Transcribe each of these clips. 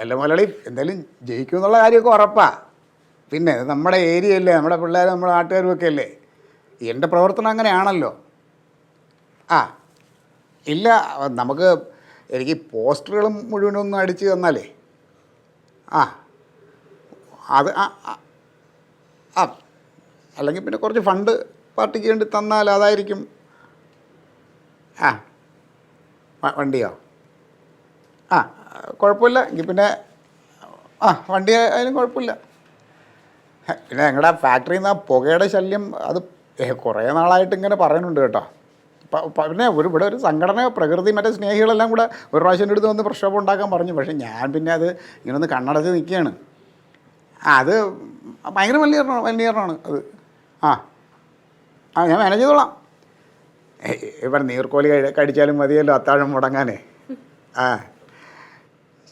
അല്ല മുതലാളി എന്തായാലും ജയിക്കും എന്നുള്ള കാര്യമൊക്കെ ഉറപ്പാണ്. പിന്നെ നമ്മുടെ ഏരിയയല്ലേ, നമ്മുടെ പിള്ളേർ നമ്മുടെ നാട്ടുകാരും ഒക്കെ അല്ലേ. എൻ്റെ പ്രവർത്തനം അങ്ങനെയാണല്ലോ. ആ ഇല്ല, നമുക്ക് എനിക്ക് പോസ്റ്ററുകളും മുഴുവനൊന്നും അടിച്ച് തന്നാലേ ആ അത് ആ അല്ലെങ്കിൽ പിന്നെ കുറച്ച് ഫണ്ട് പാർട്ടിക്ക് വേണ്ടി തന്നാൽ അതായിരിക്കും. ആ വണ്ടിയോ? ആ കുഴപ്പമില്ല എങ്കിൽ പിന്നെ വണ്ടി ആയാലും കുഴപ്പമില്ല. പിന്നെ ഞങ്ങളുടെ ഫാക്ടറിയിൽ നിന്ന് ആ പുകയുടെ ശല്യം അത് കുറേ നാളായിട്ട് ഇങ്ങനെ പറയുന്നുണ്ട് കേട്ടോ. പിന്നെ ഇവിടെ ഒരു സംഘടന പ്രകൃതി മറ്റേ സ്നേഹികളെല്ലാം കൂടെ ഒരു പ്രാവശ്യം എൻ്റെ അടുത്ത് വന്ന് പ്രക്ഷോഭം ഉണ്ടാക്കാൻ പറഞ്ഞു. പക്ഷേ ഞാൻ പിന്നെ അത് ഇങ്ങനെ ഒന്ന് കണ്ണടച്ച് നിൽക്കുകയാണ്. അത് ഭയങ്കര മലിനീകരണമാണ് അത്. ഞാൻ മാനേജ് ചെയ്തോളാം. ഇപ്പം നീർക്കോലി കടിച്ചാലും മതിയല്ലോ അത്താഴം മുടങ്ങാനേ.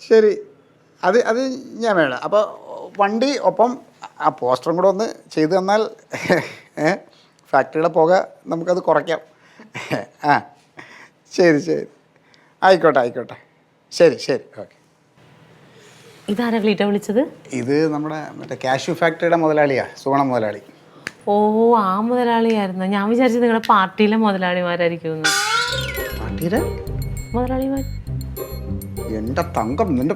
ശരി, അത് ഞാൻ വേണം. അപ്പോൾ വണ്ടി ഒപ്പം ആ പോസ്റ്ററും കൂടെ ഒന്ന് ചെയ്തു തന്നാൽ ഫാക്ടറിയുടെ പുക നമുക്കത് കുറയ്ക്കാം. ശരി ആയിക്കോട്ടെ. ശരി ഓക്കെ. ഇതാരാ ക്ലീറ്റ വിളിച്ചത്? ഇത് നമ്മുടെ മറ്റേ കാഷ്യൂ ഫാക്ടറിയുടെ മുതലാളിയാണ്, സുഗുണ മുതലാളി. ഓ, ആ മുതലാളിയായിരുന്നു. ഞാൻ വിചാരിച്ചത് നിങ്ങളുടെ പാർട്ടിയിലെ മുതലാളിമാരായിരിക്കും. പാർട്ടിയിലെ മുതലാളിമാർ? എൻ്റെ തങ്കം, നിന്റെ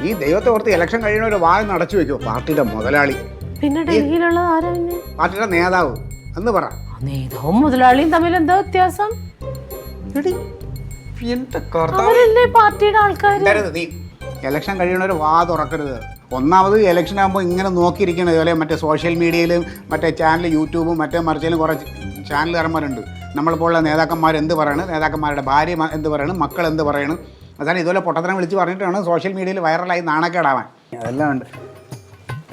ഈ ദൈവത്തെ ഓർത്ത് ഇലക്ഷൻ കഴിയണ ഒരു വായ അടച്ചു വെക്കുമോ? പാർട്ടിയുടെ മുതലാളി. പിന്നെ ഡൽഹിയിലുള്ളത് ആരാ? പാർട്ടിയുടെ നേതാവ് എന്ന് പറ. നേതാവും മുതലാളിയും തമ്മിൽ എന്താ വ്യത്യാസം? പാർട്ടിയുടെ ആൾക്കാർ. നീ ഇലക്ഷൻ കഴിയണ ഒരു വാ തുറക്കരുത്. ഒന്നാമത് ഇലക്ഷൻ ആകുമ്പോൾ ഇങ്ങനെ നോക്കിയിരിക്കണം. ഇതുപോലെ മറ്റേ സോഷ്യൽ മീഡിയയിലും മറ്റേ ചാനൽ യൂട്യൂബും മറ്റേ മറിച്ചാലും കുറേ ചാനലുകാരന്മാരുണ്ട്. നമ്മളിപ്പോഴുള്ള നേതാക്കന്മാർ എന്ത് പറയണം, നേതാക്കന്മാരുടെ ഭാര്യ എന്ത് പറയണം, മക്കൾ എന്ത് പറയണം, അതാണ് ഇതുപോലെ പൊട്ടത്തരം വിളിച്ച് പറഞ്ഞിട്ടാണ് സോഷ്യൽ മീഡിയയിൽ വൈറലായി നാണക്കേടാവാൻ. അതെല്ലാം ഉണ്ട്.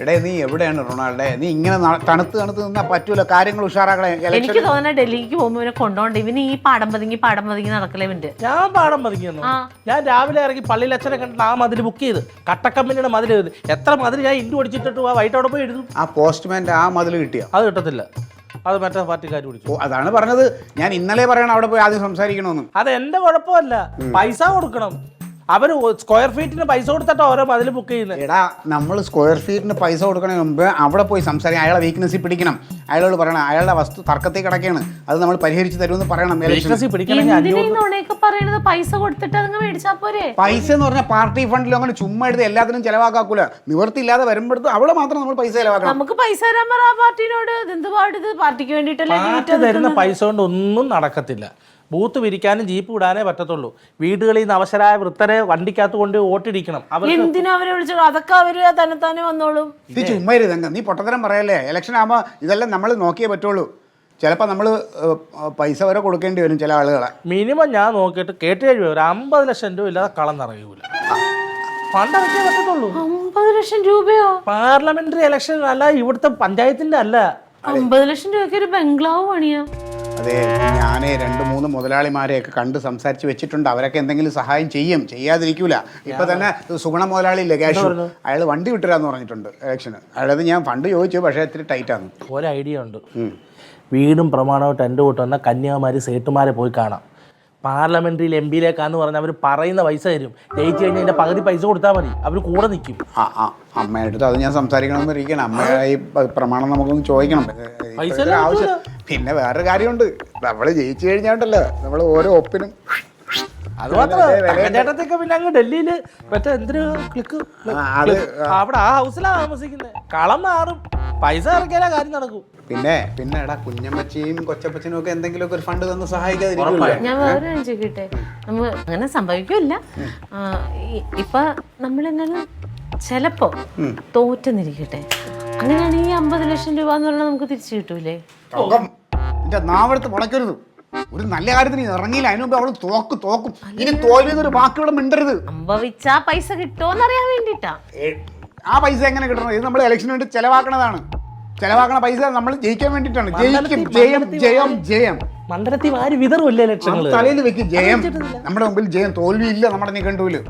എടേ നീ എവിടെയാണ് റൊണാൾഡേ? നീ ഇങ്ങനെ തണുത്ത് നിന്നാൽ പറ്റൂല. കാര്യങ്ങൾ ഉഷാറാകളെ. എനിക്ക് തോന്നുന്ന ഡൽഹിക്ക് പോകുമ്പോൾ ഇവനെ കൊണ്ടോണ്ട് ഇവന് ഈ പാടം പതുങ്ങി നടക്കലേ ഉണ്ട്. ഞാൻ പാടം പതുങ്ങിയെന്നു. ഞാൻ രാവിലെ ഇറങ്ങി പള്ളിയിൽ അച്ഛനെ കണ്ടിട്ട് ആ മതിൽ ബുക്ക് ചെയ്ത് കട്ടക്കമ്പനിയുടെ മതിൽ എത്ര മതിൽ ഞാൻ ഇൻഡു അടിച്ചിട്ട് വൈകിട്ട് അവിടെ പോയി എഴുതും. ആ പോസ്റ്റ്മാൻ്റെ ആ മതിൽ കിട്ടിയോ? അത് കിട്ടത്തില്ല, അത് മറ്റേ പാർട്ടിക്കാർ പിടിച്ചു. അതാണ് പറഞ്ഞത്. ഞാൻ ഇന്നലെ പറയണം അവിടെ പോയി ആദ്യം സംസാരിക്കണമെന്ന്. അത് എന്റെ കുഴപ്പമല്ല, പൈസ കൊടുക്കണം. അവര് സ്ക്വയർ ഫീറ്റിന് പൈസ കൊടുത്തിട്ടോ ഓരോ മതിൽ ബുക്ക് ചെയ്യുന്നത്. എടാ, നമ്മൾ സ്ക്വയർ ഫീറ്റിന് പൈസ കൊടുക്കണതിന് മുമ്പ് അവിടെ പോയി സംസാരിക്കണം. അയാളെ വീക്ക്നെസ്സിൽ പിടിക്കണം. അയാളോട് പറയണം അയാളുടെ വസ്തു തർക്കത്തിൽ കിടക്കുകയാണ്, അത് നമ്മൾ പരിഹരിച്ച് തരുമെന്ന് പറയണം. പൈസ എന്ന് പറഞ്ഞാൽ പാർട്ടി ഫണ്ടിൽ അങ്ങനെ ചുമ്മാ എടുത്ത് എല്ലാത്തിനും ചെലവാക്കൂല. നിവർത്തി ഇല്ലാതെ വരുമ്പോഴത്തെ അവിടെ മാത്രം നമ്മൾ പൈസ ചെലവാക്കണം. നമുക്ക് പൈസ തരാൻ പറ പാർട്ടിനോട്. പാർട്ടിക്ക് വേണ്ടിയിട്ടല്ലേ തരുന്ന പൈസ കൊണ്ട് ഒന്നും നടക്കത്തില്ല. ബൂത്ത് വിരിക്കാനും ജീപ്പ് വിടാനേ പറ്റത്തുള്ളൂ. വീടുകളിൽ നിന്ന് അവശരായ വൃത്തരെ വണ്ടിക്കകത്ത് കൊണ്ട് വോട്ടിടിക്കണം. എന്തിനാ അവരെ വിളിച്ചോളൂ? അതൊക്കെ അവര് തന്നെത്താനെ വന്നോളും. ഇത് ചുമ്മാ ഇരുതങ്ക, നീ പൊട്ടത്തരം പറയല്ലേ. ഇലക്ഷൻ ആകുമ്പോൾ ഇതെല്ലാം നമ്മൾ നോക്കിയേ പറ്റുള്ളൂ. ചിലപ്പോൾ നമ്മൾ പൈസ വരെ കൊടുക്കേണ്ടി വരും ചില ആളുകളെ. മിനിമം ഞാൻ നോക്കിയിട്ട് കേട്ടുകഴിവ് ഒരു 50 ലക്ഷം രൂപ ഇല്ലാതെ കളം നിറയൂല. ഫണ്ട് അടയ്ക്കാൻ പറ്റത്തുള്ളൂ. 50 ലക്ഷം രൂപയോ? പാർലമെന്ററി ഇലക്ഷൻ അല്ല, ഇവിടുത്തെ പഞ്ചായത്തിന്റെ അല്ല. 50 ലക്ഷം രൂപയ്ക്ക് ഒരു ബംഗ്ലാവ് പണിയാ? അതെ, ഞാൻ 2-3 മുതലാളിമാരെയൊക്കെ കണ്ട് സംസാരിച്ച് വെച്ചിട്ടുണ്ട്. അവരൊക്കെ എന്തെങ്കിലും സഹായം ചെയ്യാതിരിക്കൂല. ഇപ്പൊ തന്നെ സുഗുണ മുതലാളിയില്ലേ ക്യാഷ്, അയാൾ വണ്ടി വിട്ടുതരാന്ന് പറഞ്ഞിട്ടുണ്ട് ഇലക്ഷന്. അയാളത് ഞാൻ ഫണ്ട് ചോദിച്ചു, പക്ഷേ ഇത്തിരി ടൈറ്റാണ്. ഒരു ഐഡിയ ഉണ്ട്. വീടും പ്രമാണവും ടെൻറ്റ് കൂട്ടുന്ന കന്യാകുമാരി സേട്ടുമാരെ പോയി കാണാം. പാർലമെന്ററിയിൽ MP-യിലേക്കാന്ന് പറഞ്ഞാൽ അവർ പറയുന്ന പൈസ തരും. ജയിച്ചു കഴിഞ്ഞാൽ അതിന്റെ പകുതി പൈസ കൊടുത്താൽ മതി, അവർ കൂടെ നിൽക്കും. അമ്മയുടെ അത് ഞാൻ സംസാരിക്കണമെന്ന് ഇരിക്കണം. അമ്മയുടെ ഈ പ്രമാണം നമുക്കൊന്ന് ചോദിക്കണം. ആവശ്യം. പിന്നെ വേറൊരു കാര്യമുണ്ട്, നമ്മൾ ജയിച്ചു കഴിഞ്ഞാണ്ടല്ലോ നമ്മൾ ഓരോ ഒപ്പിനും. അത് മാത്രമല്ല ചേട്ടത്തൊക്കെ പിന്നെ അങ്ങ് ഡൽഹിയിൽ മറ്റേ എന്തൊരു ക്ലിക്ക് അവിടെ ആ ഹൗസിലാണ് താമസിക്കുന്നത്. കളം മാറും, പൈസ ഇറക്കിയാലേ കാര്യം നടക്കും. പിന്നെ എടാ, കുഞ്ഞമ്മച്ചിയും കൊച്ചപ്പച്ചനും ഒക്കെ എന്തെങ്കിലുമൊക്കെ ഒരു ഫണ്ട് തന്ന് സഹായിക്കാതിരിക്കും. ഞാൻ വേറെ ചോദിക്കട്ടെ, നമ്മൾ അങ്ങനെ സംഭവിക്കില്ല. ഇപ്പൊ നമ്മളെങ്ങനെ ചിലപ്പോ തോറ്റെന്നിരിക്കട്ടെ, അങ്ങനെയാണെങ്കിൽ 50 ലക്ഷം രൂപ എന്ന് പറഞ്ഞാൽ നമുക്ക് തിരിച്ചു കിട്ടൂലേ? നാവെടുത്ത് മുടക്കരുത്. ഒരു നല്ല കാര്യത്തിന് ഇറങ്ങിയില്ല, അതിന് മുമ്പ് അവള് തോക്കും. ഇനി തോൽവിന്നൊരു വാക്കിവിടെ മിണ്ടരുത്. സംഭവിച്ചാ പൈസ കിട്ടുമോന്നറിയാൻ വേണ്ടിട്ടാ. ആ പൈസ എങ്ങനെ കിട്ടണം? ഇത് നമ്മൾ ഇലക്ഷന് വേണ്ടി ചെലവാക്കണതാണ്. ചെലവാക്കണ പൈസ നമ്മൾ ജയിക്കാൻ വേണ്ടിയിട്ടാണ്. ജയം മണ്ഡലത്തിൽ ആര് വിതറുമല്ലേ ലക്ഷങ്ങൾ? തലയിൽ വെക്കും ജയം. നമ്മുടെ മുമ്പിൽ ജയം, തോൽവിയില്ല നമ്മുടെ നിഘണ്ടുവില്.